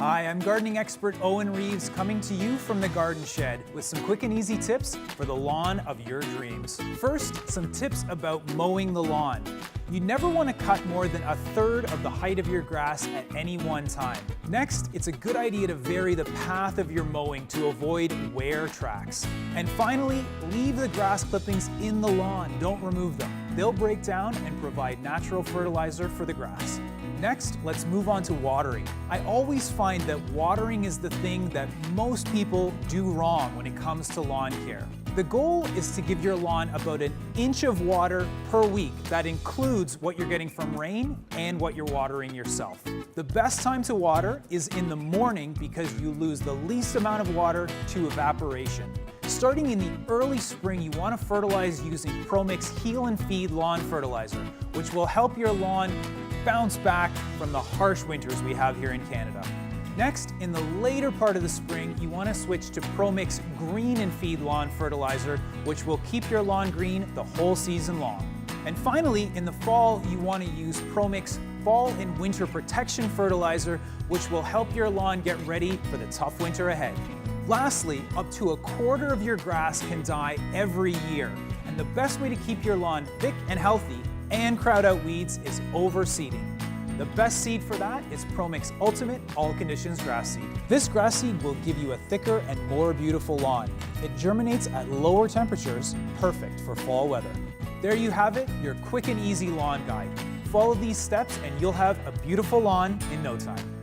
Hi, I'm gardening expert Owen Reeves coming to you from the Garden Shed with some quick and easy tips for the lawn of your dreams. First, some tips about mowing the lawn. You never want to cut more than a third of the height of your grass at any one time. Next, it's a good idea to vary the path of your mowing to avoid wear tracks. And finally, leave the grass clippings in the lawn. Don't remove them. They'll break down and provide natural fertilizer for the grass. Next, let's move on to watering. I always find that watering is the thing that most people do wrong when it comes to lawn care. The goal is to give your lawn about an inch of water per week. That includes what you're getting from rain and what you're watering yourself. The best time to water is in the morning because you lose the least amount of water to evaporation. Starting in the early spring, you want to fertilize using ProMix Heal and Feed Lawn Fertilizer, which will help your lawn bounce back from the harsh winters we have here in Canada. Next, in the later part of the spring, you want to switch to ProMix Green and Feed Lawn Fertilizer, which will keep your lawn green the whole season long. And finally, in the fall, you want to use ProMix Fall and Winter Protection Fertilizer, which will help your lawn get ready for the tough winter ahead. Lastly, up to a quarter of your grass can die every year. And the best way to keep your lawn thick and healthy and crowd out weeds is overseeding. The best seed for that is ProMix Ultimate All Conditions Grass Seed. This grass seed will give you a thicker and more beautiful lawn. It germinates at lower temperatures, perfect for fall weather. There you have it, your quick and easy lawn guide. Follow these steps and you'll have a beautiful lawn in no time.